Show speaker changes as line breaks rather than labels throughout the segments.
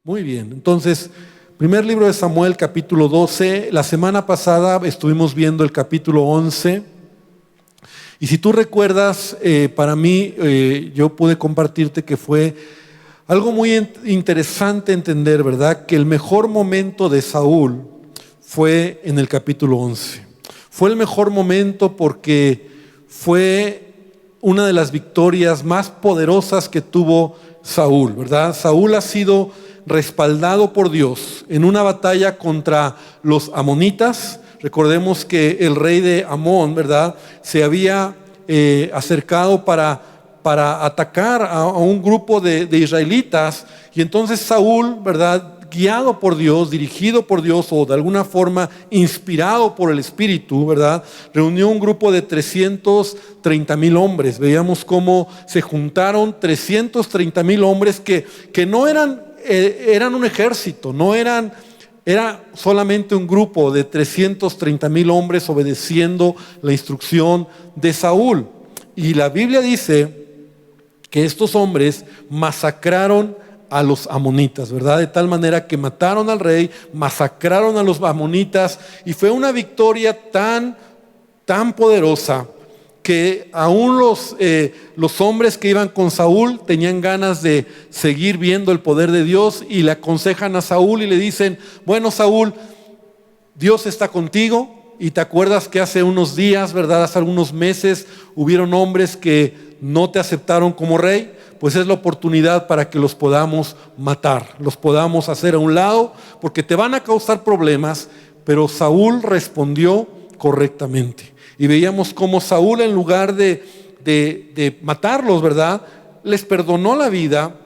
Muy bien, entonces, primer libro de Samuel, capítulo 12. La semana pasada estuvimos viendo el capítulo 11. Y si tú recuerdas, para mí, yo pude compartirte que fue algo muy interesante entender, ¿verdad? Que el mejor momento de Saúl fue en el capítulo 11. Fue el mejor momento porque fue una de las victorias más poderosas que tuvo Saúl, ¿verdad? Saúl ha sido respaldado por Dios en una batalla contra los amonitas. Recordemos que el rey de Amón, ¿verdad?, se había acercado para atacar a un grupo de israelitas. Y entonces Saúl, ¿verdad?, guiado por Dios, dirigido por Dios o de alguna forma inspirado por el Espíritu, ¿verdad?, reunió un grupo de 330,000 hombres. Veíamos cómo se juntaron 330,000 hombres que no eran un ejército, era solamente un grupo de 330,000 hombres obedeciendo la instrucción de Saúl. Y la Biblia dice que estos hombres masacraron a los amonitas, ¿verdad? De tal manera que mataron al rey, masacraron a los amonitas, y fue una victoria tan poderosa que aún los hombres que iban con Saúl tenían ganas de seguir viendo el poder de Dios, y le aconsejan a Saúl y le dicen: bueno, Saúl, Dios está contigo, y te acuerdas que hace unos días, ¿verdad?, hace algunos meses hubieron hombres que no te aceptaron como rey. Pues es la oportunidad para que los podamos matar, los podamos hacer a un lado, porque te van a causar problemas. Pero Saúl respondió correctamente. Y veíamos cómo Saúl, en lugar de matarlos, ¿verdad?, les perdonó la vida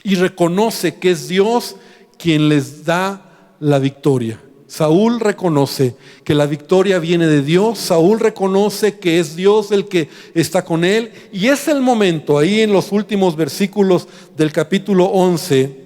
y reconoce que es Dios quien les da la victoria. Saúl reconoce que la victoria viene de Dios. Saúl reconoce que es Dios el que está con él. Y es el momento, ahí en los últimos versículos del capítulo 11,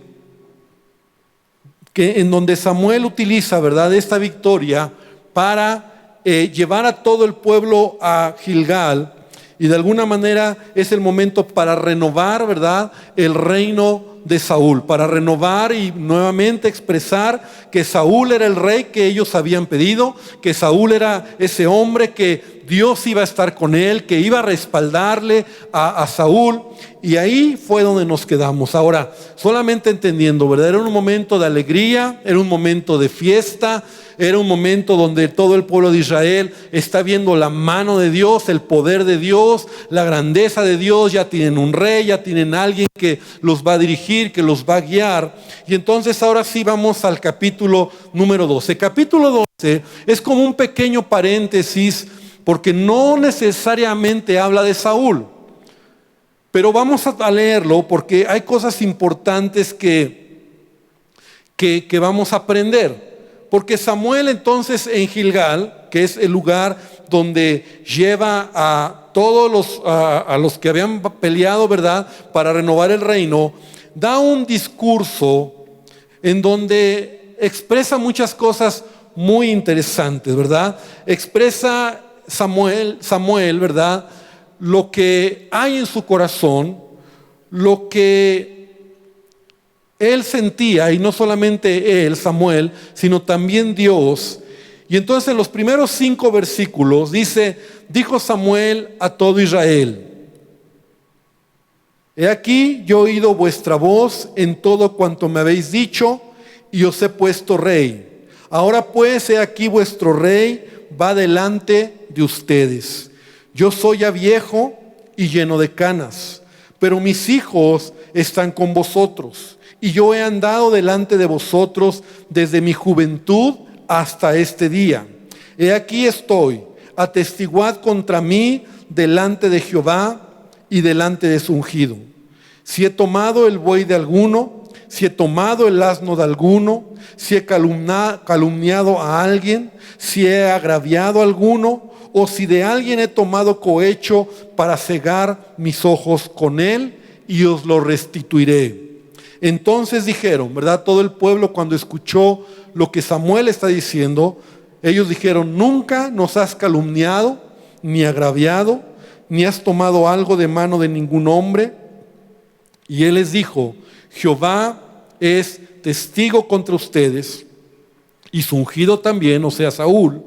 en donde Samuel utiliza, ¿verdad?, esta victoria para llevar a todo el pueblo a Gilgal. Y de alguna manera es el momento para renovar, ¿verdad?, el reino de Saúl, para renovar y nuevamente expresar que Saúl era el rey que ellos habían pedido, que Saúl era ese hombre que Dios iba a estar con él, que iba a respaldarle a Saúl. Y ahí fue donde nos quedamos. Ahora, solamente entendiendo, ¿verdad?, era un momento de alegría, era un momento de fiesta, era un momento donde todo el pueblo de Israel está viendo la mano de Dios, el poder de Dios, la grandeza de Dios. Ya tienen un rey, ya tienen alguien que los va a dirigir, que los va a guiar. Y entonces ahora sí vamos al capítulo número 12. Capítulo 12 es como un pequeño paréntesis, porque no necesariamente habla de Saúl. Pero vamos a leerlo porque hay cosas importantes que vamos a aprender. Porque Samuel entonces en Gilgal, que es el lugar donde lleva a todos a los que habían peleado, ¿verdad?, para renovar el reino, da un discurso en donde expresa muchas cosas muy interesantes, ¿verdad? Expresa Samuel, ¿verdad?, lo que hay en su corazón, lo que él sentía, y no solamente él, Samuel, sino también Dios. Y entonces en los primeros 5 versículos dice: dijo Samuel a todo Israel: he aquí, yo he oído vuestra voz en todo cuanto me habéis dicho, y os he puesto rey. Ahora pues, he aquí vuestro rey va delante de ustedes. Yo soy ya viejo y lleno de canas, pero mis hijos están con vosotros, y yo he andado delante de vosotros desde mi juventud hasta este día. He aquí estoy, atestiguad contra mí delante de Jehová y delante de su ungido. Si he tomado el buey de alguno, si he tomado el asno de alguno, si he calumniado a alguien, si he agraviado a alguno, o si de alguien he tomado cohecho para cegar mis ojos con él, y os lo restituiré. Entonces dijeron, ¿verdad?, todo el pueblo, cuando escuchó lo que Samuel está diciendo, ellos dijeron: nunca nos has calumniado, ni agraviado, ni has tomado algo de mano de ningún hombre. Y él les dijo: Jehová es testigo contra ustedes, y su ungido también, o sea, Saúl,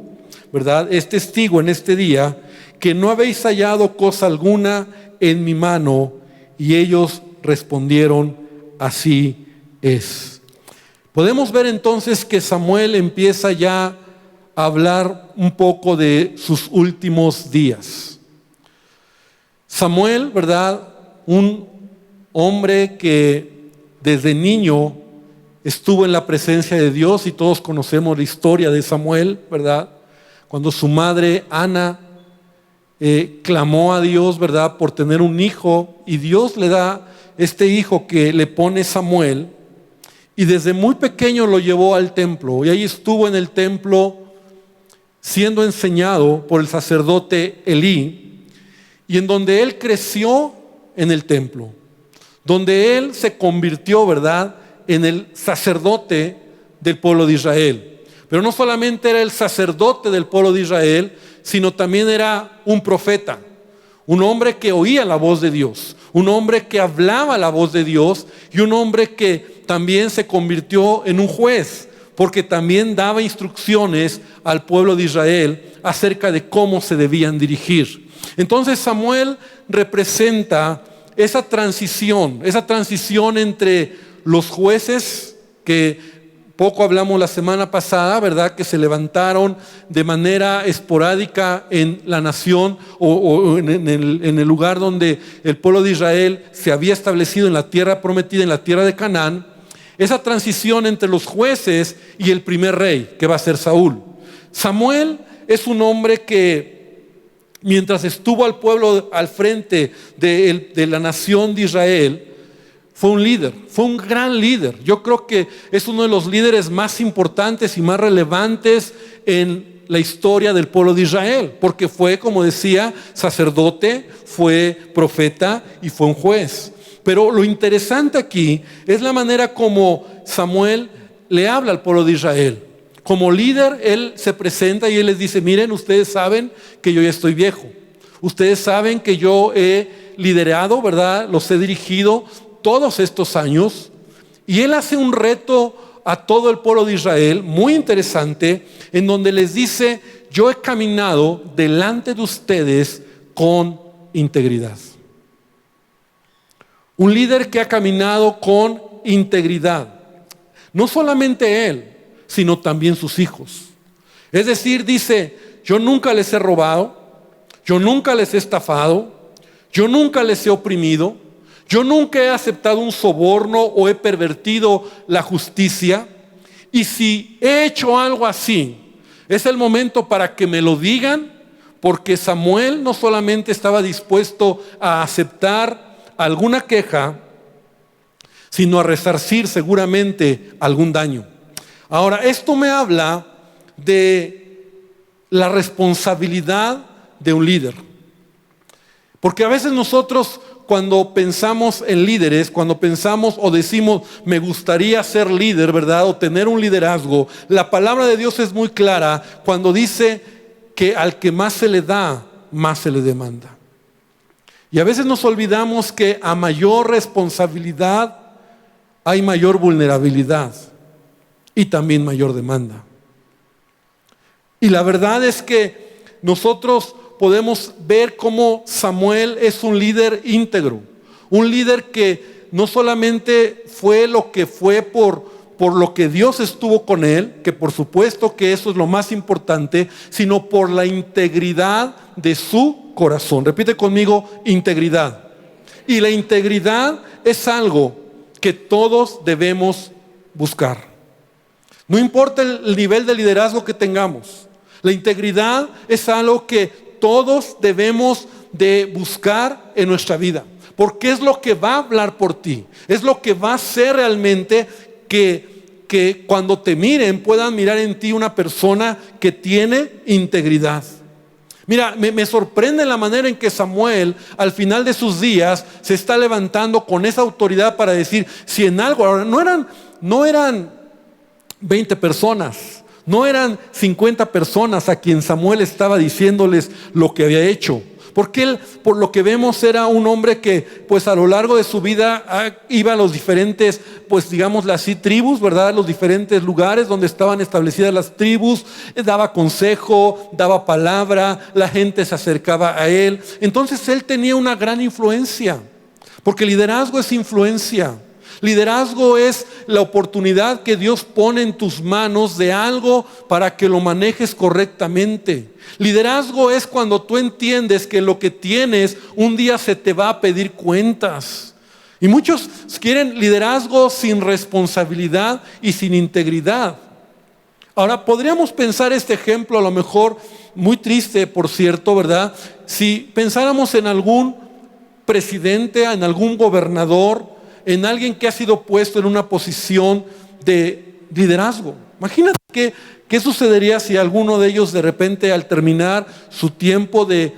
¿verdad? Es testigo en este día que no habéis hallado cosa alguna en mi mano. Y ellos respondieron, así es. Podemos ver entonces que Samuel empieza ya a hablar un poco de sus últimos días. Samuel, ¿verdad? Un hombre que desde niño estuvo en la presencia de Dios, y todos conocemos la historia de Samuel, ¿verdad? Cuando su madre Ana clamó a Dios, ¿verdad?, por tener un hijo, y Dios le da este hijo que le pone Samuel, y desde muy pequeño lo llevó al templo, y ahí estuvo en el templo siendo enseñado por el sacerdote Elí, y en donde él creció en el templo, donde él se convirtió, ¿verdad?, en el sacerdote del pueblo de Israel. Pero no solamente era el sacerdote del pueblo de Israel, sino también era un profeta, un hombre que oía la voz de Dios, un hombre que hablaba la voz de Dios, y un hombre que también se convirtió en un juez, porque también daba instrucciones al pueblo de Israel acerca de cómo se debían dirigir. Entonces Samuel representa esa transición entre los jueces que poco hablamos la semana pasada, ¿verdad?, que se levantaron de manera esporádica en la nación o en el lugar donde el pueblo de Israel se había establecido, en la tierra prometida, en la tierra de Canaán. Esa transición entre los jueces y el primer rey, que va a ser Saúl. Samuel es un hombre que, mientras estuvo al pueblo al frente de la nación de Israel, fue un líder, fue un gran líder. Yo creo que es uno de los líderes más importantes y más relevantes en la historia del pueblo de Israel, porque fue, como decía, sacerdote, fue profeta y fue un juez. Pero lo interesante aquí es la manera como Samuel le habla al pueblo de Israel. Como líder, él se presenta y él les dice: miren, ustedes saben que yo ya estoy viejo. Ustedes saben que yo he liderado, ¿verdad? Los he dirigido todos estos años. Y él hace un reto a todo el pueblo de Israel muy interesante, en donde les dice: yo he caminado delante de ustedes con integridad. Un líder que ha caminado con integridad. No solamente él, sino también sus hijos. Es decir, dice: yo nunca les he robado, yo nunca les he estafado, yo nunca les he oprimido, yo nunca he aceptado un soborno o he pervertido la justicia. Y si he hecho algo así, es el momento para que me lo digan, porque Samuel no solamente estaba dispuesto a aceptar alguna queja, sino a resarcir seguramente algún daño. Ahora, esto me habla de la responsabilidad de un líder. Porque a veces nosotros, cuando pensamos en líderes, cuando pensamos o decimos me gustaría ser líder, ¿verdad?, o tener un liderazgo, la palabra de Dios es muy clara cuando dice que al que más se le da, más se le demanda. Y a veces nos olvidamos que a mayor responsabilidad hay mayor vulnerabilidad y también mayor demanda. Y la verdad es que nosotros podemos ver cómo Samuel es un líder íntegro, un líder que no solamente fue lo que fue por lo que Dios estuvo con él, que por supuesto que eso es lo más importante, sino por la integridad de su corazón. Repite conmigo: integridad. Y la integridad es algo que todos debemos buscar. No importa el nivel de liderazgo que tengamos, la integridad es algo que todos debemos de buscar en nuestra vida, porque es lo que va a hablar por ti, es lo que va a hacer realmente que cuando te miren puedan mirar en ti una persona que tiene integridad. Mira, me sorprende la manera en que Samuel al final de sus días se está levantando con esa autoridad para decir: si en algo, ahora no eran 20 personas, no eran 50 personas a quien Samuel estaba diciéndoles lo que había hecho. Porque él, por lo que vemos, era un hombre que pues a lo largo de su vida iba a los diferentes, pues digámosle así, tribus, ¿verdad? Los diferentes lugares donde estaban establecidas las tribus, daba consejo, daba palabra, la gente se acercaba a él. Entonces él tenía una gran influencia, porque liderazgo es influencia. Liderazgo es la oportunidad que Dios pone en tus manos de algo para que lo manejes correctamente. Liderazgo es cuando tú entiendes que lo que tienes un día se te va a pedir cuentas. Y muchos quieren liderazgo sin responsabilidad y sin integridad. Ahora, podríamos pensar este ejemplo, a lo mejor muy triste, por cierto, ¿verdad? Si pensáramos en algún presidente, en algún gobernador, en alguien que ha sido puesto en una posición de liderazgo. Imagínate qué sucedería si alguno de ellos de repente al terminar su tiempo de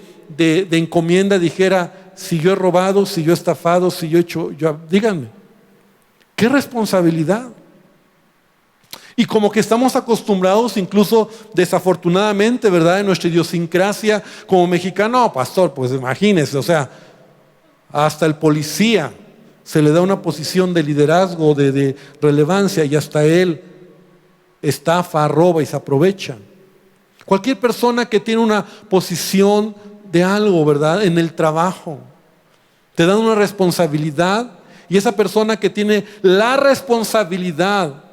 encomienda dijera: si yo he robado, si yo he estafado, si yo he hecho, díganme, qué responsabilidad. Y como que estamos acostumbrados, incluso desafortunadamente, ¿verdad? En nuestra idiosincrasia como mexicano, no, pastor, pues imagínese, o sea, hasta el policía se le da una posición de liderazgo, de relevancia, y hasta él estafa, roba y se aprovecha. Cualquier persona que tiene una posición de algo, ¿verdad? En el trabajo, te dan una responsabilidad, y esa persona que tiene la responsabilidad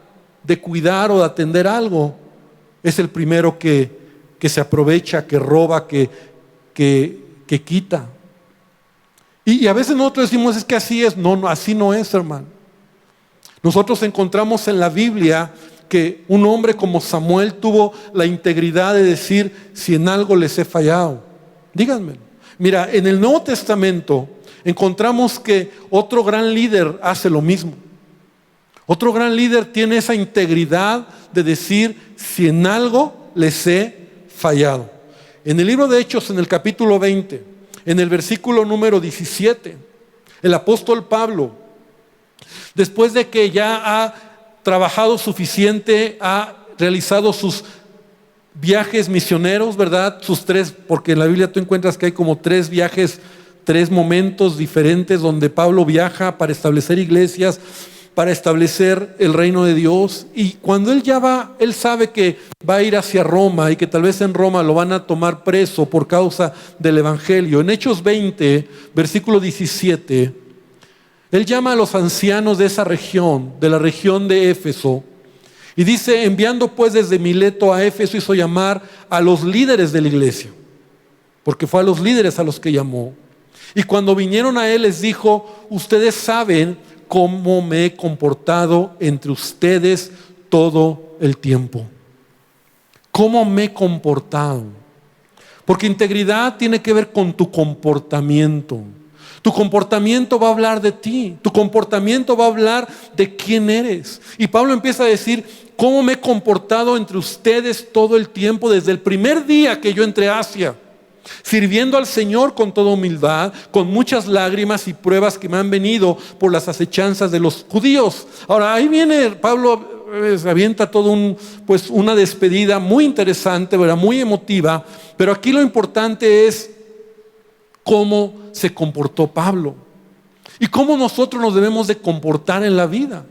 de cuidar o de atender algo es el primero que se aprovecha, que roba, que quita. Y a veces nosotros decimos: es que así es. No, así no es, hermano. Nosotros encontramos en la Biblia que un hombre como Samuel tuvo la integridad de decir: si en algo les he fallado, díganme. Mira, en el Nuevo Testamento encontramos que otro gran líder hace lo mismo. Otro gran líder tiene esa integridad de decir: si en algo les he fallado. En el libro de Hechos, en el capítulo 20, en el versículo número 17, el apóstol Pablo, después de que ya ha trabajado suficiente, ha realizado sus viajes misioneros, ¿verdad? Sus tres, porque en la Biblia tú encuentras que hay como 3 viajes, 3 momentos diferentes donde Pablo viaja para establecer iglesias, para establecer el reino de Dios. Y cuando él ya va, él sabe que va a ir hacia Roma y que tal vez en Roma lo van a tomar preso por causa del evangelio. En Hechos 20, versículo 17, él llama a los ancianos de esa región, de la región de Éfeso, y dice: enviando pues desde Mileto a Éfeso, hizo llamar a los líderes de la iglesia, porque fue a los líderes a los que llamó. Y cuando vinieron a él les dijo: ustedes saben cómo me he comportado entre ustedes todo el tiempo. ¿Cómo me he comportado? Porque integridad tiene que ver con tu comportamiento. Tu comportamiento va a hablar de ti. Tu comportamiento va a hablar de quién eres. Y Pablo empieza a decir: ¿cómo me he comportado entre ustedes todo el tiempo, desde el primer día que yo entré a Asia? Sirviendo al Señor con toda humildad, con muchas lágrimas y pruebas que me han venido por las acechanzas de los judíos. Ahora ahí viene Pablo, avienta todo una despedida muy interesante, ¿verdad? Muy emotiva, pero aquí lo importante es cómo se comportó Pablo y cómo nosotros nos debemos de comportar en la vida,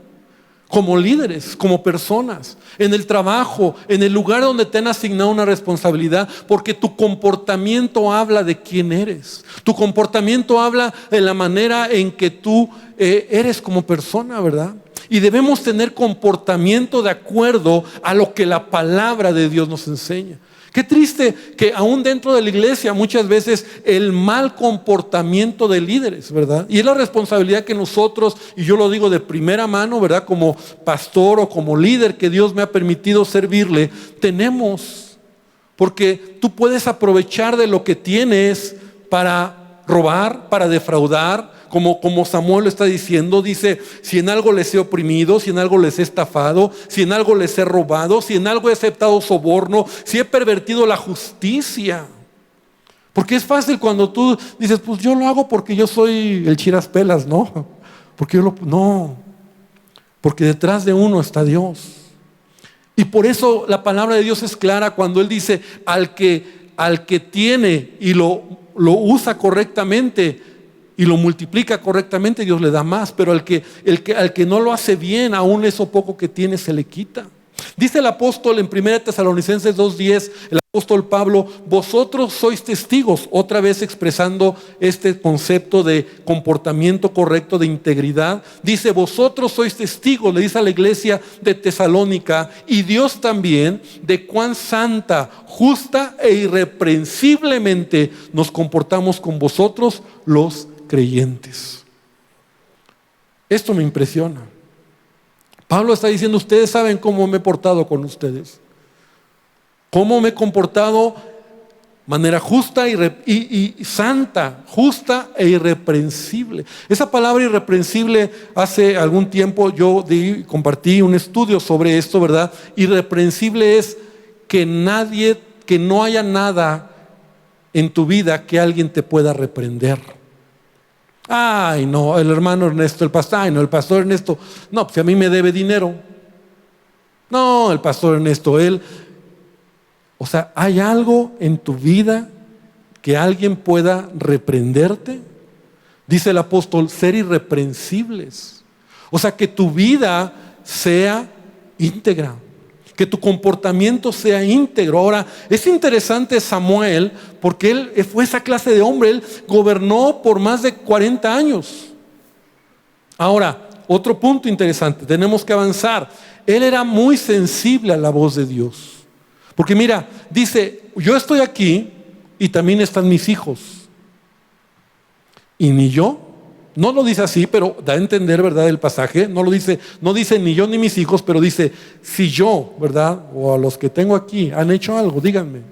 como líderes, como personas, en el trabajo, en el lugar donde te han asignado una responsabilidad, porque tu comportamiento habla de quién eres. Tu comportamiento habla de la manera en que tú eres como persona, ¿verdad? Y debemos tener comportamiento de acuerdo a lo que la palabra de Dios nos enseña. Qué triste que aún dentro de la iglesia muchas veces el mal comportamiento de líderes, ¿verdad? Y es la responsabilidad que nosotros, y yo lo digo de primera mano, ¿verdad? Como pastor o como líder que Dios me ha permitido servirle, tenemos. Porque tú puedes aprovechar de lo que tienes para robar, para defraudar, como Samuel lo está diciendo. Dice: si en algo les he oprimido, si en algo les he estafado, si en algo les he robado, si en algo he aceptado soborno, si he pervertido la justicia. Porque es fácil cuando tú dices: pues yo lo hago porque yo soy el chiraspelas, ¿no? No, porque detrás de uno está Dios. Y por eso la palabra de Dios es clara cuando Él dice: al que tiene y lo lo usa correctamente y lo multiplica correctamente, Dios le da más. Pero al que no lo hace bien, aún eso poco que tiene se le quita. Dice el apóstol en 1 Tesalonicenses 2:10, el apóstol Pablo: vosotros sois testigos, otra vez expresando este concepto de comportamiento correcto, de integridad. Dice: vosotros sois testigos, le dice a la iglesia de Tesalónica, y Dios también, de cuán santa, justa e irreprensiblemente nos comportamos con vosotros los creyentes. Esto me impresiona. Pablo está diciendo: ustedes saben cómo me he portado con ustedes, cómo me he comportado de manera justa y santa, justa e irreprensible. Esa palabra irreprensible, hace algún tiempo yo compartí un estudio sobre esto, ¿verdad? Irreprensible es que no haya nada en tu vida que alguien te pueda reprender. Ay, no, el hermano Ernesto, el pastor Ernesto, no, pues a mí me debe dinero. No, el pastor Ernesto, o sea, ¿hay algo en tu vida que alguien pueda reprenderte? Dice el apóstol: ser irreprensibles. O sea, que tu vida sea íntegra, que tu comportamiento sea íntegro. Ahora, es interesante Samuel, porque él fue esa clase de hombre. Él gobernó por más de 40 años. Ahora, otro punto interesante, tenemos que avanzar. Él era muy sensible a la voz de Dios. Porque mira, dice: yo estoy aquí y también están mis hijos. Y ni yo. No lo dice así, pero da a entender, ¿verdad?, el pasaje. No dice ni yo ni mis hijos, pero dice: si yo, ¿verdad?, o a los que tengo aquí han hecho algo, díganme.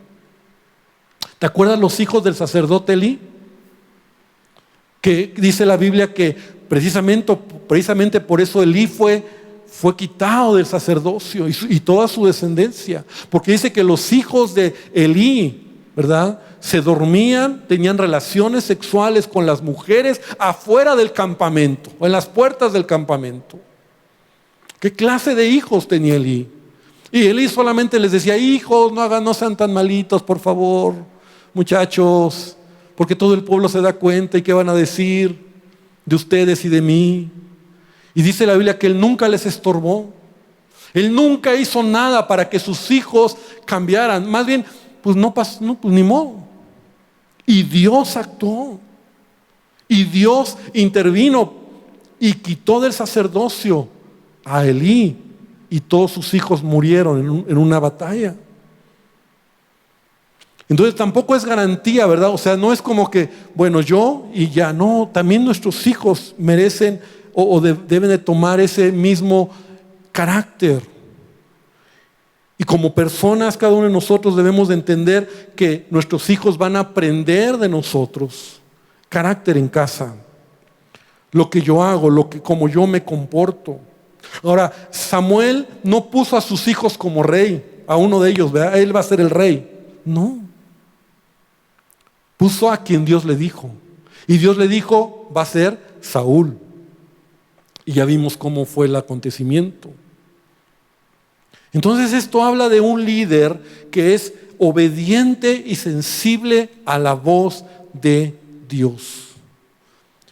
¿Te acuerdas los hijos del sacerdote Elí? Que dice la Biblia que precisamente por eso Elí fue quitado del sacerdocio y toda su descendencia. Porque dice que los hijos de Elí, ¿verdad?, se dormían, tenían relaciones sexuales con las mujeres afuera del campamento, o en las puertas del campamento. ¿Qué clase de hijos tenía Elí? Y Elí solamente les decía: hijos, no sean tan malitos, por favor, muchachos, porque todo el pueblo se da cuenta y qué van a decir de ustedes y de mí. Y dice la Biblia que él nunca les estorbó. Él nunca hizo nada para que sus hijos cambiaran. Más bien, pues pues ni modo. Y Dios actuó. Y Dios intervino y quitó del sacerdocio a Elí. Y todos sus hijos murieron en una batalla. Entonces tampoco es garantía, ¿verdad? O sea, no es como que, bueno, yo y ya. No, también nuestros hijos merecen deben de tomar ese mismo carácter. Y como personas, cada uno de nosotros debemos de entender que nuestros hijos van a aprender de nosotros carácter en casa, lo que yo hago, como yo me comporto. Ahora, Samuel no puso a sus hijos como rey, a uno de ellos, ¿verdad? Él va a ser el rey. No. Puso a quien Dios le dijo. Y Dios le dijo: va a ser Saúl. Y ya vimos cómo fue el acontecimiento. Entonces esto habla de un líder que es obediente y sensible a la voz de Dios.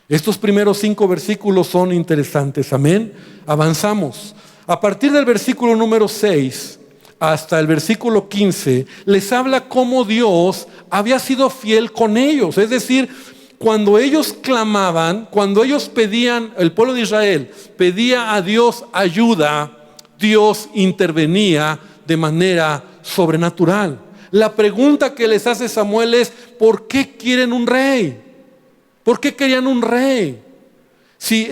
Estos primeros 5 versículos son interesantes. Amén. Avanzamos. A partir del versículo número 6 hasta el versículo 15 les habla cómo Dios había sido fiel con ellos. Es decir, cuando ellos clamaban, cuando ellos pedían, el pueblo de Israel pedía a Dios ayuda, Dios intervenía de manera sobrenatural. La pregunta que les hace Samuel es: ¿por qué quieren un rey? ¿Por qué querían un rey? Si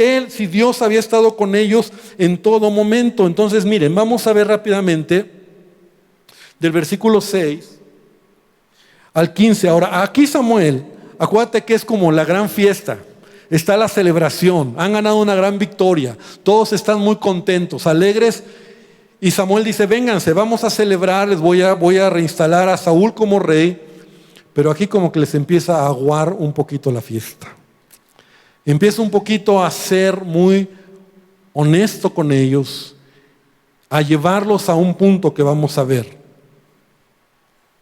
Dios había estado con ellos en todo momento. Entonces miren, vamos a ver rápidamente del versículo 6 al 15. Ahora, aquí Samuel, acuérdate que es como la gran fiesta. Está la celebración, han ganado una gran victoria, todos están muy contentos, alegres. Y Samuel dice: vénganse, vamos a celebrar, les voy a reinstalar a Saúl como rey. Pero aquí como que les empieza a aguar un poquito la fiesta. Empieza un poquito a ser muy honesto con ellos, a llevarlos a un punto que vamos a ver.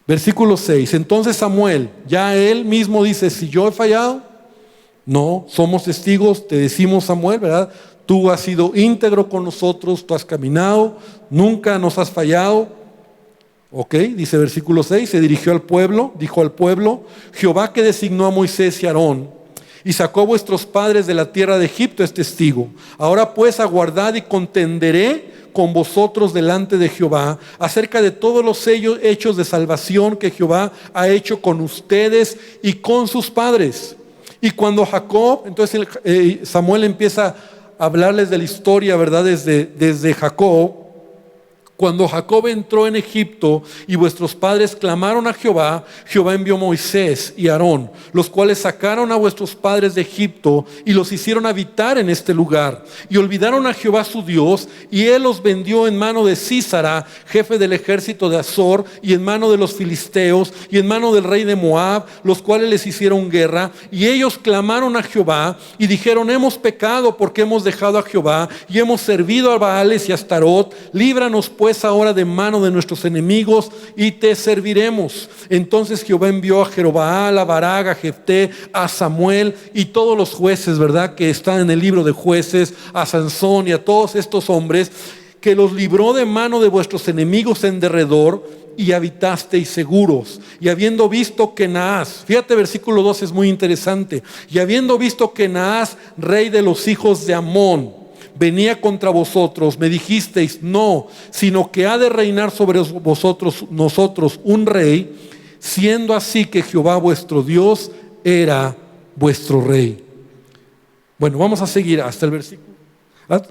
Versículo 6. Entonces Samuel, ya él mismo dice, si yo he fallado, no, somos testigos, te decimos Samuel, ¿verdad? Tú has sido íntegro con nosotros, tú has caminado, nunca nos has fallado. Ok, dice versículo 6, se dirigió al pueblo, dijo al pueblo, Jehová que designó a Moisés y Aarón y sacó a vuestros padres de la tierra de Egipto es testigo. Ahora pues aguardad y contenderé con vosotros delante de Jehová acerca de todos los hechos de salvación que Jehová ha hecho con ustedes y con sus padres. Y cuando Jacob, entonces Samuel empieza a hablarles de la historia, ¿verdad? Desde Jacob. Cuando Jacob entró en Egipto y vuestros padres clamaron a Jehová, Jehová envió a Moisés y Aarón, los cuales sacaron a vuestros padres de Egipto y los hicieron habitar en este lugar. Y olvidaron a Jehová su Dios, y él los vendió en mano de Sísara, jefe del ejército de Azor, y en mano de los filisteos, y en mano del rey de Moab, los cuales les hicieron guerra. Y ellos clamaron a Jehová y dijeron, hemos pecado porque hemos dejado a Jehová y hemos servido a Baales y a Astarot. Líbranos pues ahora de mano de nuestros enemigos y te serviremos. Entonces Jehová envió a Jerobaal, a Barak, a Jefté, a Samuel y todos los jueces, ¿verdad?, que están en el libro de Jueces, a Sansón y a todos estos hombres, que los libró de mano de vuestros enemigos en derredor, y habitasteis seguros. Y habiendo visto que Naas, fíjate, versículo 2 es muy interesante, y habiendo visto que Naas, rey de los hijos de Amón, venía contra vosotros, me dijisteis, no, sino que ha de reinar sobre nosotros un rey, siendo así que Jehová vuestro Dios era vuestro rey. Bueno, vamos a seguir hasta el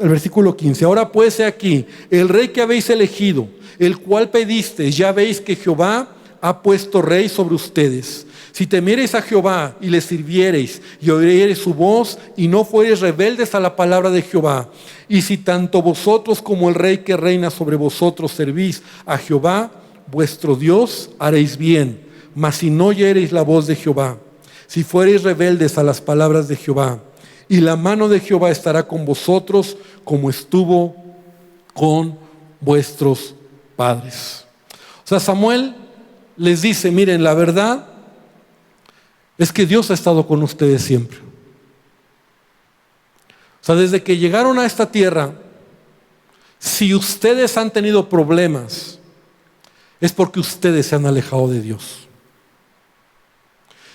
versículo 15. Ahora pues he aquí, el rey que habéis elegido, el cual pedisteis, ya veis que Jehová ha puesto rey sobre ustedes. Si temiereis a Jehová y le sirviereis y oiréis su voz y no fuereis rebeldes a la palabra de Jehová, y si tanto vosotros como el rey que reina sobre vosotros servís a Jehová vuestro Dios, haréis bien. Mas si no oyereis la voz de Jehová, si fuereis rebeldes a las palabras de Jehová, y la mano de Jehová estará con vosotros como estuvo con vuestros padres. O sea, Samuel les dice, miren, la verdad es que Dios ha estado con ustedes siempre. O sea, desde que llegaron a esta tierra, si ustedes han tenido problemas, es porque ustedes se han alejado de Dios.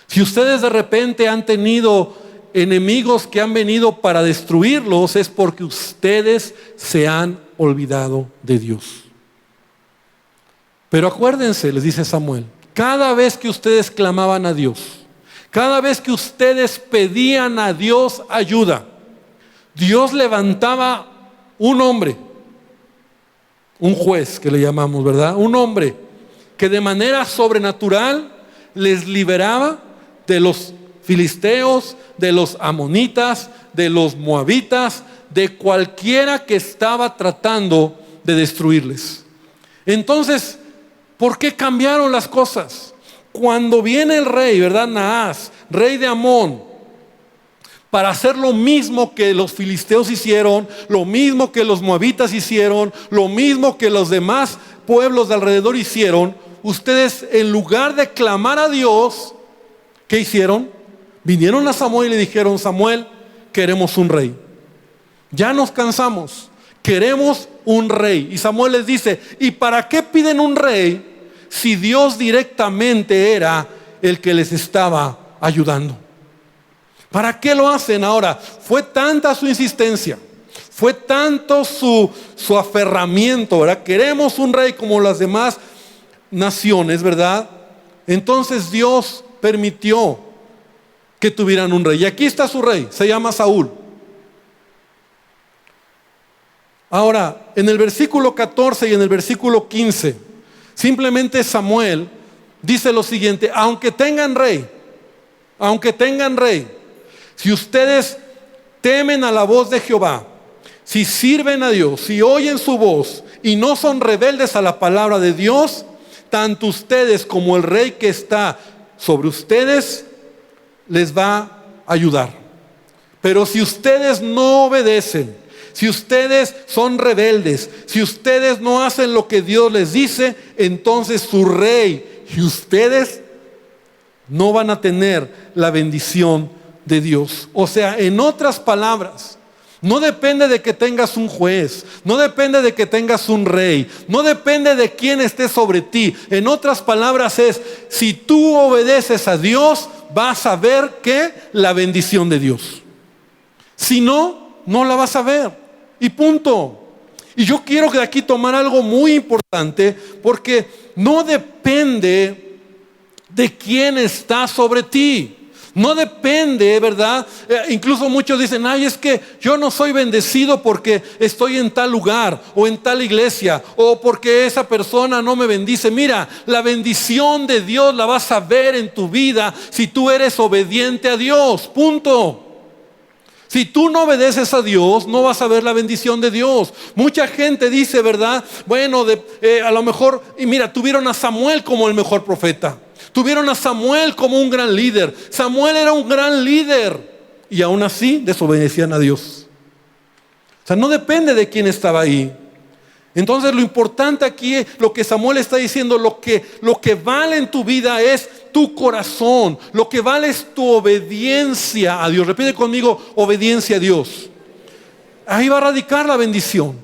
Si ustedes de repente han tenido enemigos que han venido para destruirlos, es porque ustedes se han olvidado de Dios. Pero acuérdense, les dice Samuel, cada vez que ustedes clamaban a Dios, cada vez que ustedes pedían a Dios ayuda, Dios levantaba un hombre, un juez que le llamamos, ¿verdad? Un hombre que de manera sobrenatural les liberaba de los filisteos, de los amonitas, de los moabitas, de cualquiera que estaba tratando de destruirles. Entonces, ¿por qué cambiaron las cosas? Cuando viene el rey, ¿verdad? Naas, rey de Amón, para hacer lo mismo que los filisteos hicieron, lo mismo que los moabitas hicieron, lo mismo que los demás pueblos de alrededor hicieron, ustedes en lugar de clamar a Dios, ¿qué hicieron? Vinieron a Samuel y le dijeron, Samuel, queremos un rey. Ya nos cansamos, queremos un rey. Y Samuel les dice, ¿y para qué piden un rey si Dios directamente era el que les estaba ayudando? ¿Para qué lo hacen ahora? Fue tanta su insistencia, fue tanto su aferramiento, ¿verdad? Queremos un rey como las demás naciones, ¿verdad? Entonces Dios permitió que tuvieran un rey. Y aquí está su rey, se llama Saúl. Ahora, en el versículo 14 y en el versículo 15, simplemente Samuel dice lo siguiente: aunque tengan rey, si ustedes temen a la voz de Jehová, si sirven a Dios, si oyen su voz y no son rebeldes a la palabra de Dios, tanto ustedes como el rey que está sobre ustedes les va a ayudar. Pero si ustedes no obedecen, si ustedes son rebeldes, si ustedes no hacen lo que Dios les dice, entonces su rey, y ustedes no van a tener la bendición de Dios. O sea, en otras palabras, no depende de que tengas un juez, no depende de que tengas un rey, no depende de quién esté sobre ti. En otras palabras es, si tú obedeces a Dios, vas a ver que la bendición de Dios. Si no, no la vas a ver. Y punto. Y yo quiero de aquí tomar algo muy importante, porque no depende de quién está sobre ti. No depende, ¿verdad? Incluso muchos dicen, ay, es que yo no soy bendecido porque estoy en tal lugar o en tal iglesia, o porque esa persona no me bendice. Mira, la bendición de Dios la vas a ver en tu vida si tú eres obediente a Dios. Punto. Si tú no obedeces a Dios, no vas a ver la bendición de Dios. Mucha gente dice, ¿verdad? Bueno, a lo mejor, y mira, tuvieron a Samuel como el mejor profeta. Tuvieron a Samuel como un gran líder. Samuel era un gran líder y aún así desobedecían a Dios. O sea, no depende de quién estaba ahí. Entonces lo importante aquí, lo que Samuel está diciendo, lo que vale en tu vida es tu corazón. Lo que vale es tu obediencia a Dios. Repite conmigo, obediencia a Dios. Ahí va a radicar la bendición.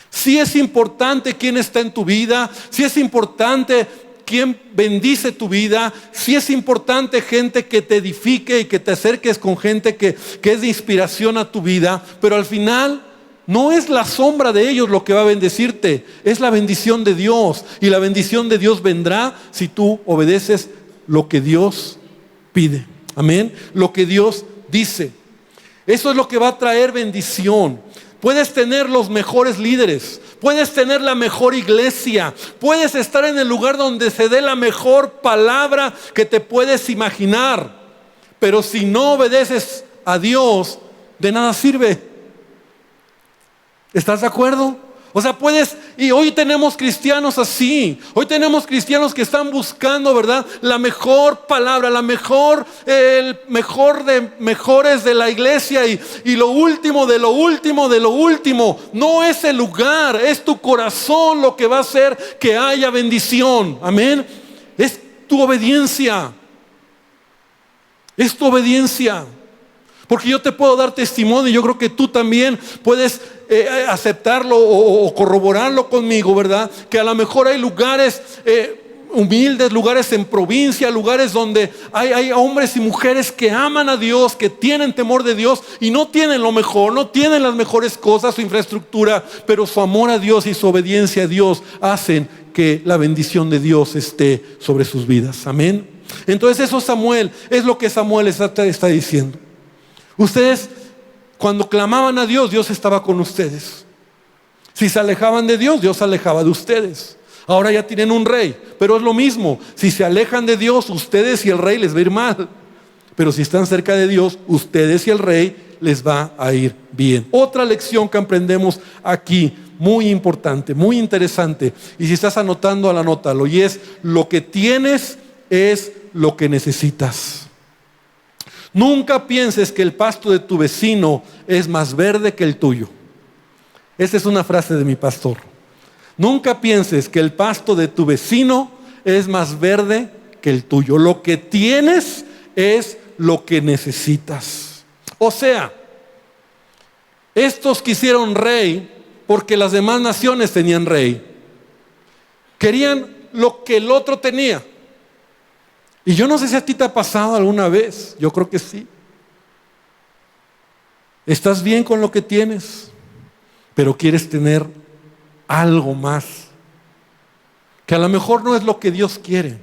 Sí es importante quién está en tu vida, sí es importante quién bendice tu vida, sí es importante gente que te edifique y que te acerques con gente que es de inspiración a tu vida, pero al final no es la sombra de ellos lo que va a bendecirte, es la bendición de Dios. Y la bendición de Dios vendrá si tú obedeces lo que Dios pide. Amén. Lo que Dios dice. Eso es lo que va a traer bendición. Puedes tener los mejores líderes, puedes tener la mejor iglesia, puedes estar en el lugar donde se dé la mejor palabra que te puedes imaginar, pero si no obedeces a Dios, de nada sirve. ¿Estás de acuerdo? O sea, y hoy tenemos cristianos así. Hoy tenemos cristianos que están buscando, ¿verdad? La mejor palabra, el mejor de mejores de la iglesia y lo último de lo último de lo último. No es el lugar, es tu corazón lo que va a hacer que haya bendición. Amén. Es tu obediencia. Es tu obediencia. Porque yo te puedo dar testimonio y yo creo que tú también puedes aceptarlo o corroborarlo conmigo, ¿verdad? Que a lo mejor hay lugares humildes, lugares en provincia, lugares donde hay hombres y mujeres que aman a Dios, que tienen temor de Dios y no tienen lo mejor, no tienen las mejores cosas, su infraestructura, pero su amor a Dios y su obediencia a Dios hacen que la bendición de Dios esté sobre sus vidas. Amén. Entonces eso es lo que Samuel está diciendo. Ustedes, cuando clamaban a Dios, Dios estaba con ustedes. Si se alejaban de Dios, Dios se alejaba de ustedes. Ahora ya tienen un rey, pero es lo mismo. Si se alejan de Dios, ustedes y el rey les va a ir mal. Pero si están cerca de Dios, ustedes y el rey les va a ir bien. Otra lección que aprendemos aquí, muy importante, muy interesante. Y si estás anotando, anótalo. Y es, lo que tienes es lo que necesitas. Nunca pienses que el pasto de tu vecino es más verde que el tuyo. Esa es una frase de mi pastor. Nunca pienses que el pasto de tu vecino es más verde que el tuyo. Lo que tienes es lo que necesitas. O sea, estos quisieron rey porque las demás naciones tenían rey. Querían lo que el otro tenía. Y yo no sé si a ti te ha pasado alguna vez. Yo creo que sí. Estás bien con lo que tienes, pero quieres tener algo más, que a lo mejor no es lo que Dios quiere.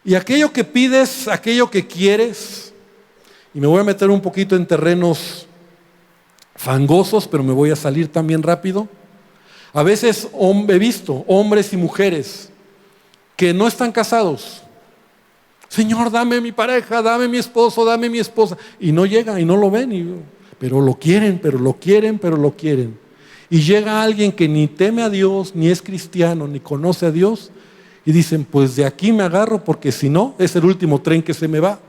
Y aquello que pides, aquello que quieres, y me voy a meter un poquito en terrenos fangosos, pero me voy a salir también rápido. A veces he visto hombres y mujeres que no están casados. Señor, dame mi pareja, dame mi esposo, dame mi esposa. Y no llega y no lo ven. Pero lo quieren, pero lo quieren, pero lo quieren. Y llega alguien que ni teme a Dios, ni es cristiano, ni conoce a Dios. Y dicen, pues de aquí me agarro porque si no, es el último tren que se me va.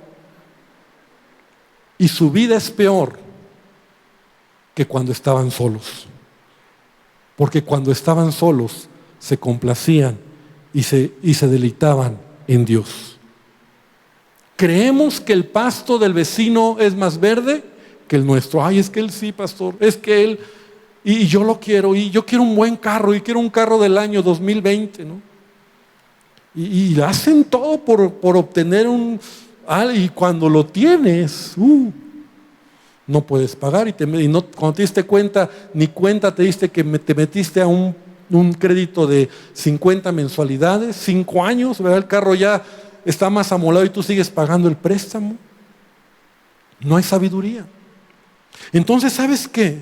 Y su vida es peor que cuando estaban solos. Porque cuando estaban solos se complacían y se deleitaban en Dios. Creemos que el pasto del vecino es más verde que el nuestro. Ay, es que él sí, pastor, es que él, y yo lo quiero, y yo quiero un buen carro, y quiero un carro del año 2020, ¿no? Y hacen todo por obtener y cuando lo tienes, no puedes pagar, cuando te diste cuenta, ni cuenta te diste que te metiste a un crédito de 50 mensualidades, 5 años, ¿verdad? El carro ya está más amolado y tú sigues pagando el préstamo. No hay sabiduría. Entonces, ¿sabes qué?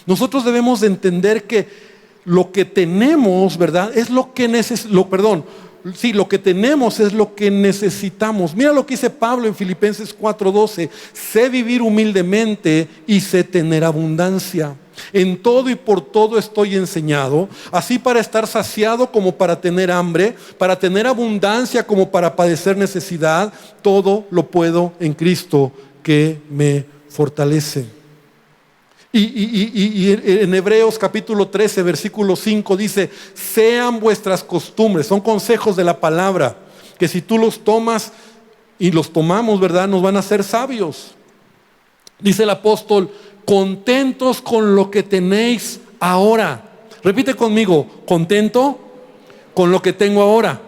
Nosotros debemos de entender que lo que tenemos, ¿verdad? Es lo que lo que tenemos es lo que necesitamos. Mira lo que dice Pablo en Filipenses 4:12. Sé vivir humildemente y sé tener abundancia. En todo y por todo estoy enseñado, así para estar saciado como para tener hambre, para tener abundancia como para padecer necesidad. Todo lo puedo en Cristo que me fortalece. Y en Hebreos capítulo 13, versículo 5 dice: sean vuestras costumbres, son consejos de la palabra, que si tú los tomas y los tomamos, ¿verdad?, nos van a hacer sabios. Dice el apóstol: contentos con lo que tenéis ahora. Repite conmigo: contento con lo que tengo ahora.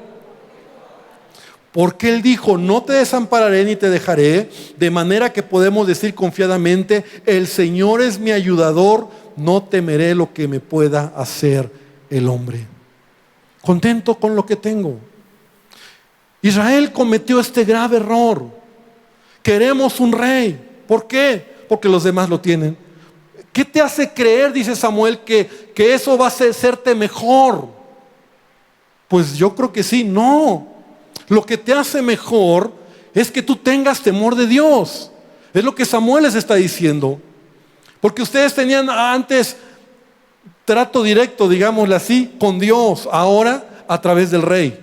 Porque Él dijo: no te desampararé ni te dejaré, de manera que podemos decir confiadamente: el Señor es mi ayudador, no temeré lo que me pueda hacer el hombre. Contento con lo que tengo. Israel cometió este grave error. Queremos un rey. ¿Por qué? Porque los demás lo tienen. ¿Qué te hace creer, dice Samuel, que eso va a hacerte mejor? Pues yo creo que sí. No. Lo que te hace mejor es que tú tengas temor de Dios. Es lo que Samuel les está diciendo. Porque ustedes tenían antes trato directo, digámosle así, con Dios. Ahora a través del rey.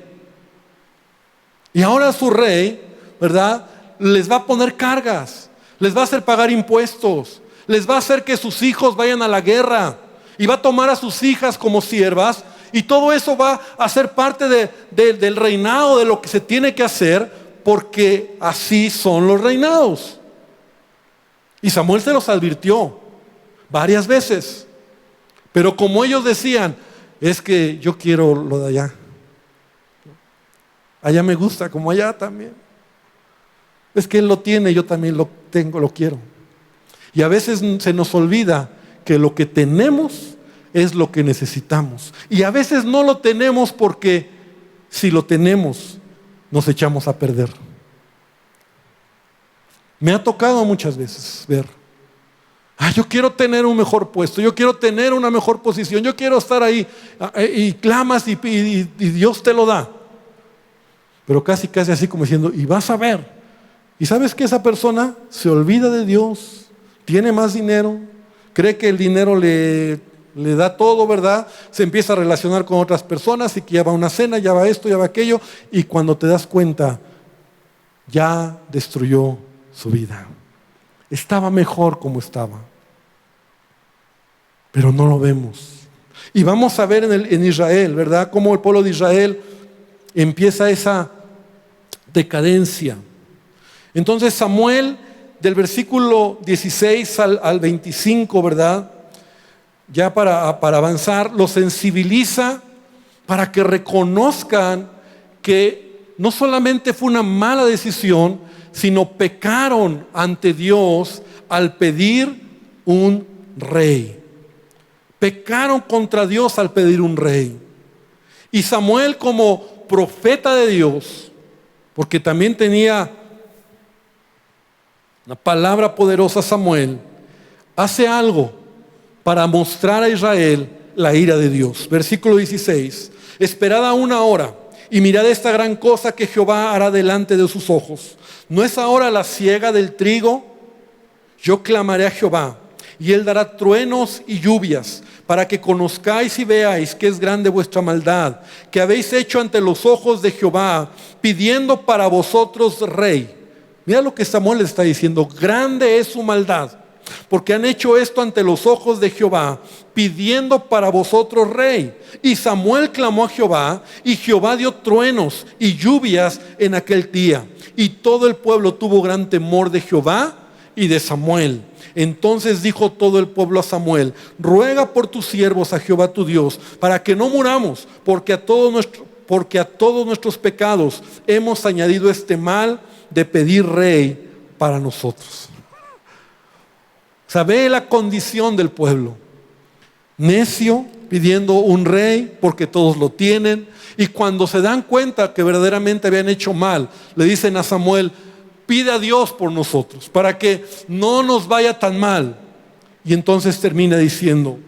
Y ahora su rey, ¿verdad?, les va a poner cargas. Les va a hacer pagar impuestos. Les va a hacer que sus hijos vayan a la guerra. Y va a tomar a sus hijas como siervas. Y todo eso va a ser parte del reinado, de lo que se tiene que hacer, porque así son los reinados. Y Samuel se los advirtió varias veces. Pero como ellos decían: es que yo quiero lo de allá. Allá me gusta, como allá también. Es que él lo tiene, yo también lo tengo, lo quiero. Y a veces se nos olvida que lo que tenemos es lo que necesitamos. Y a veces no lo tenemos porque si lo tenemos, nos echamos a perder. Me ha tocado muchas veces ver: yo quiero tener un mejor puesto, yo quiero tener una mejor posición, yo quiero estar ahí. Y clamas y Dios te lo da. Pero casi así como diciendo: y vas a ver. Y sabes que esa persona se olvida de Dios, tiene más dinero, cree que el dinero le da todo, ¿verdad? Se empieza a relacionar con otras personas y que ya va a una cena, ya va esto, ya va aquello. Y cuando te das cuenta, ya destruyó su vida. Estaba mejor como estaba. Pero no lo vemos. Y vamos a ver en Israel, ¿verdad?, cómo el pueblo de Israel empieza esa decadencia. Entonces Samuel, del versículo 16 al 25, ¿verdad?, ya para avanzar, los sensibiliza para que reconozcan que no solamente fue una mala decisión, sino pecaron ante Dios al pedir un rey. Pecaron contra Dios al pedir un rey. Y Samuel, como profeta de Dios, porque también tenía una palabra poderosa, Samuel, hace algo para mostrar a Israel la ira de Dios. Versículo 16: esperad aún ahora y mirad esta gran cosa que Jehová hará delante de sus ojos. ¿No es ahora la siega del trigo? Yo clamaré a Jehová y Él dará truenos y lluvias, para que conozcáis y veáis que es grande vuestra maldad, que habéis hecho ante los ojos de Jehová, pidiendo para vosotros rey. Mira lo que Samuel le está diciendo: grande es su maldad. porque han hecho esto ante los ojos de Jehová, pidiendo para vosotros rey. Y Samuel clamó a Jehová, y Jehová dio truenos y lluvias en aquel día. Y todo el pueblo tuvo gran temor de Jehová y de Samuel. Entonces dijo todo el pueblo a Samuel: ruega por tus siervos a Jehová tu Dios, para que no muramos, porque a todos nuestros pecados hemos añadido este mal de pedir rey para nosotros. ¿Sabe la condición del pueblo? Necio, pidiendo un rey porque todos lo tienen, y cuando se dan cuenta que verdaderamente habían hecho mal, le dicen a Samuel: pide a Dios por nosotros para que no nos vaya tan mal. Y entonces termina diciendo: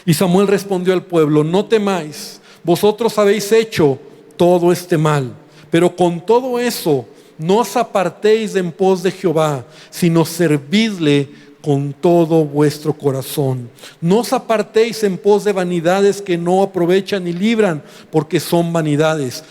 y Samuel respondió al pueblo: no temáis, vosotros habéis hecho todo este mal, pero con todo eso no os apartéis de en pos de Jehová, sino servidle con todo vuestro corazón. No os apartéis en pos de vanidades que no aprovechan ni libran, porque son vanidades.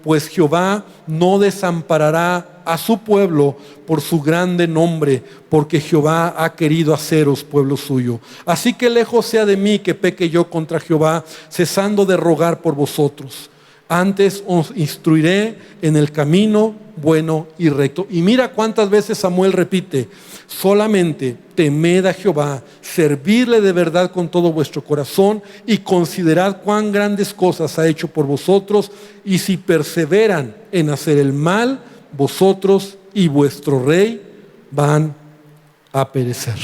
Pues Jehová no desamparará a su pueblo por su grande nombre, porque Jehová ha querido haceros pueblo suyo. Así que lejos sea de mí que peque yo contra Jehová, cesando de rogar por vosotros. Antes os instruiré en el camino bueno y recto. Y mira cuántas veces Samuel repite: solamente temed a Jehová, servidle de verdad con todo vuestro corazón, y considerad cuán grandes cosas ha hecho por vosotros. Y si perseveran en hacer el mal, vosotros y vuestro rey van a perecer.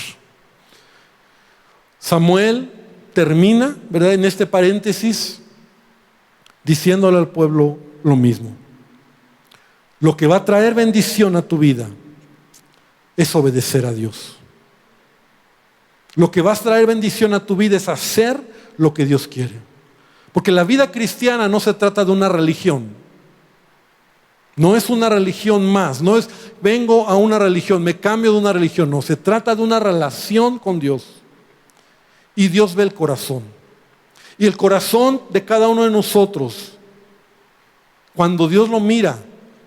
Samuel termina, ¿verdad?, en este paréntesis, diciéndole al pueblo lo mismo. Lo que va a traer bendición a tu vida es obedecer a Dios. Lo que va a traer bendición a tu vida es hacer lo que Dios quiere. Porque la vida cristiana no se trata de una religión. No es una religión más. No es vengo a una religión, me cambio de una religión. No, se trata de una relación con Dios. Y Dios ve el corazón. Y el corazón de cada uno de nosotros, cuando Dios lo mira,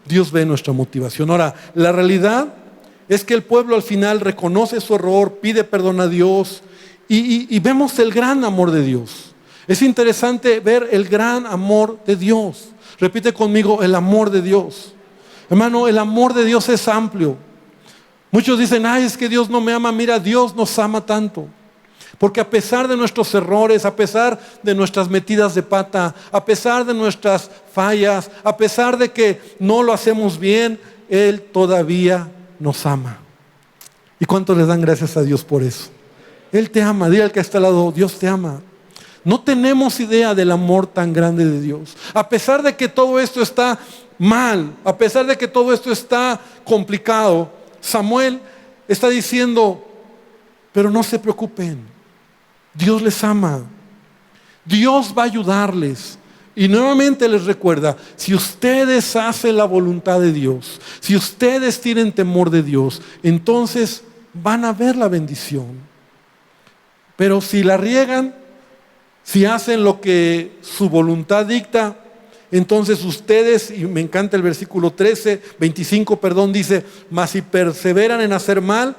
Dios ve nuestra motivación. Ahora, la realidad es que el pueblo al final reconoce su error, pide perdón a Dios, y vemos el gran amor de Dios. Es interesante ver el gran amor de Dios. Repite conmigo: el amor de Dios. Hermano, el amor de Dios es amplio. Muchos dicen: ay, es que Dios no me ama. Mira, Dios nos ama tanto. Porque a pesar de nuestros errores, a pesar de nuestras metidas de pata, a pesar de nuestras fallas, a pesar de que no lo hacemos bien, Él todavía nos ama. ¿Y cuántos le dan gracias a Dios por eso? Él te ama. Dile al que está al lado: Dios te ama. No tenemos idea del amor tan grande de Dios. A pesar de que todo esto está mal, a pesar de que todo esto está complicado, Samuel está diciendo: pero no se preocupen, Dios les ama, Dios va a ayudarles. Y nuevamente les recuerda: si ustedes hacen la voluntad de Dios, si ustedes tienen temor de Dios, entonces van a ver la bendición. Pero si la riegan, si hacen lo que su voluntad dicta, entonces ustedes, y me encanta el versículo 25, dice: mas si perseveran en hacer mal,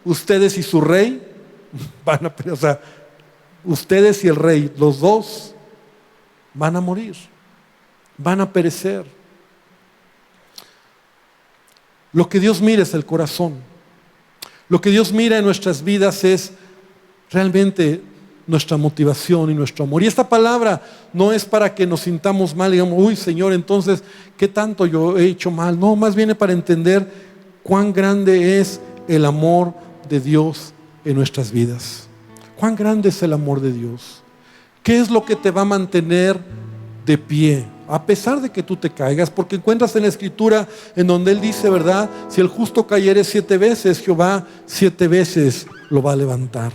ustedes y su rey van a perecer. O sea, ustedes y el rey, los dos van a morir, van a perecer. Lo que Dios mira es el corazón. Lo que Dios mira en nuestras vidas es realmente nuestra motivación y nuestro amor. Y esta palabra no es para que nos sintamos mal y digamos: uy, Señor, entonces ¿qué tanto yo he hecho mal? No, más viene para entender cuán grande es el amor de Dios en nuestras vidas. Cuán grande es el amor de Dios. ¿Qué es lo que te va a mantener de pie a pesar de que tú te caigas? Porque encuentras en la Escritura en donde Él dice, ¿verdad?, si el justo cayere 7 veces, Jehová 7 veces lo va a levantar.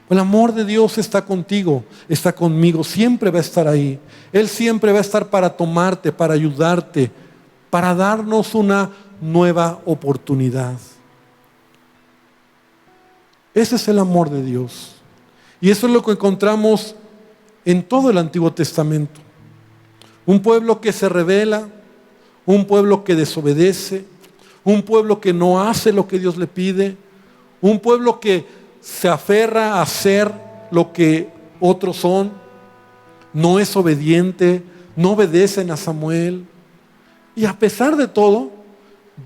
El amor de Dios está contigo, está conmigo, siempre va a estar ahí. Él siempre va a estar para tomarte, para ayudarte, para darnos una nueva oportunidad. Ese es el amor de Dios. Y eso es lo que encontramos en todo el Antiguo Testamento. Un pueblo que se rebela, un pueblo que desobedece, un pueblo que no hace lo que Dios le pide, Un pueblo que se aferra a hacer lo que otros son, no es obediente, no obedecen a Samuel. Y a pesar de todo,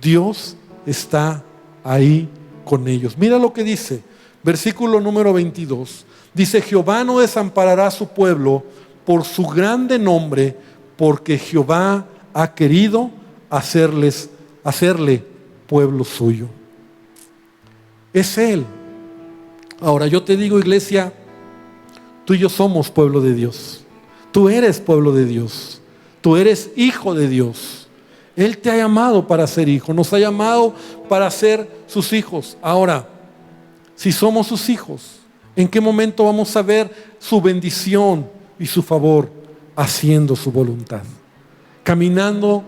Dios está ahí con ellos. Mira lo que dice, versículo número 22. Dice: Jehová no desamparará a su pueblo por su grande nombre, porque Jehová ha querido hacerle pueblo suyo. Es Él. Ahora yo te digo, iglesia, tú y yo somos pueblo de Dios. Tú eres pueblo de Dios. Tú eres hijo de Dios. Él te ha llamado para ser hijo. Nos ha llamado para ser sus hijos. Ahora, si somos sus hijos, ¿en qué momento vamos a ver su bendición y su favor? Haciendo su voluntad, caminando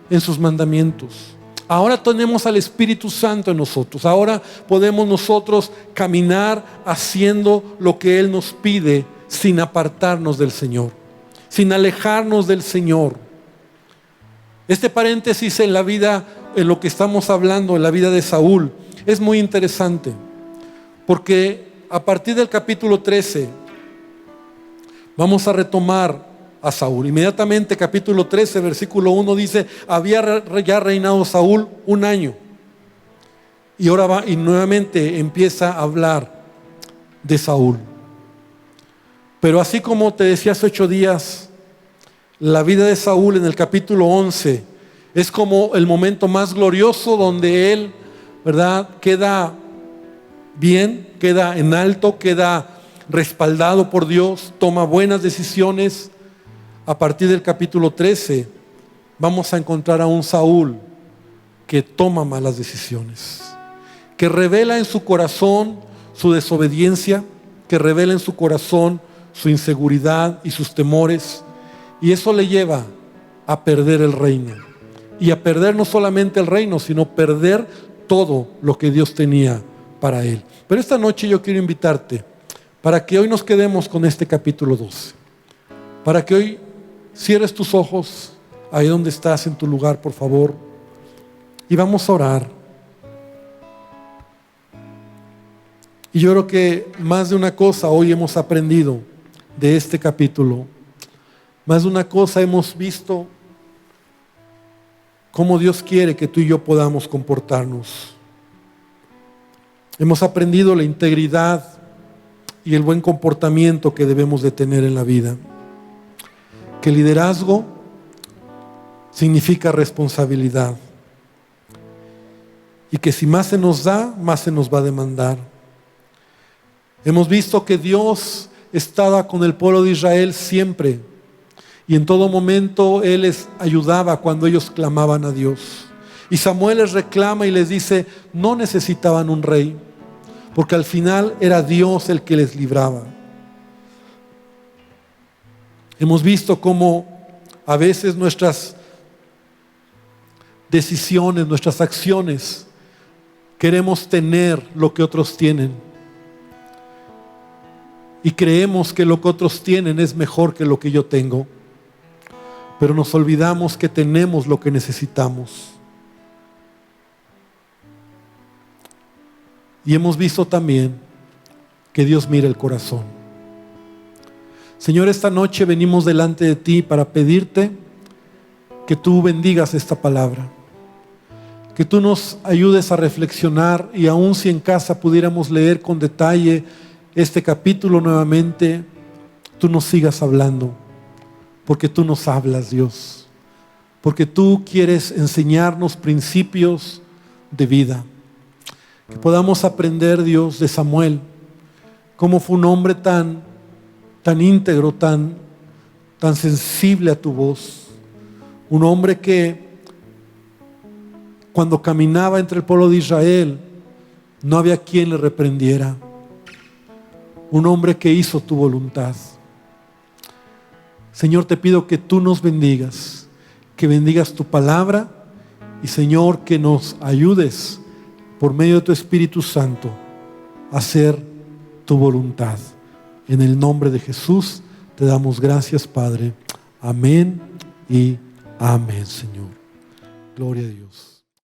en sus mandamientos. Ahora tenemos al Espíritu Santo en nosotros. Ahora podemos nosotros caminar haciendo lo que Él nos pide, sin apartarnos del Señor, sin alejarnos del Señor. Este paréntesis en la vida, en lo que estamos hablando, en la vida de Saúl, es muy interesante, porque a partir del capítulo 13 vamos a retomar a Saúl. Inmediatamente, capítulo 13, versículo 1 dice: había ya reinado Saúl 1 año. Y ahora va y nuevamente empieza a hablar de Saúl. Pero así como te decía hace 8 días, la vida de Saúl en el capítulo 11 es como el momento más glorioso, donde él, ¿verdad?, queda bien, queda en alto, queda respaldado por Dios, toma buenas decisiones. A partir del capítulo 13 vamos a encontrar a un Saúl que toma malas decisiones, que revela en su corazón su desobediencia, que revela en su corazón su inseguridad y sus temores, y eso le lleva a perder el reino, y a perder no solamente el reino, sino perder todo lo que Dios tenía para él. Pero esta noche yo quiero invitarte para que hoy nos quedemos con este capítulo 12, para que hoy cierres tus ojos ahí donde estás, en tu lugar, por favor, y vamos a orar. Y yo creo que más de una cosa hoy hemos aprendido de este capítulo. Más de una cosa hemos visto cómo Dios quiere que tú y yo podamos comportarnos. Hemos aprendido la integridad y el buen comportamiento que debemos de tener en la vida. Que liderazgo significa responsabilidad. Y que si más se nos da, más se nos va a demandar. Hemos visto que Dios estaba con el pueblo de Israel siempre, y en todo momento Él les ayudaba cuando ellos clamaban a Dios. Y Samuel les reclama y les dice: no necesitaban un rey, porque al final era Dios el que les libraba. Hemos visto cómo a veces nuestras decisiones, nuestras acciones, queremos tener lo que otros tienen. Y creemos que lo que otros tienen es mejor que lo que yo tengo. Pero nos olvidamos que tenemos lo que necesitamos. Y hemos visto también que Dios mira el corazón. Señor, esta noche venimos delante de ti para pedirte que tú bendigas esta palabra, que tú nos ayudes a reflexionar, y aun si en casa pudiéramos leer con detalle este capítulo nuevamente, tú nos sigas hablando, porque tú nos hablas, Dios, porque tú quieres enseñarnos principios de vida. Que podamos aprender, Dios, de Samuel, cómo fue un hombre tan íntegro, tan sensible a tu voz. Un hombre que cuando caminaba entre el pueblo de Israel no había quien le reprendiera. Un hombre que hizo tu voluntad. Señor, te pido que tú nos bendigas, que bendigas tu palabra, y Señor, que nos ayudes por medio de tu Espíritu Santo a hacer tu voluntad. En el nombre de Jesús te damos gracias, Padre. Amén y amén, Señor. Gloria a Dios.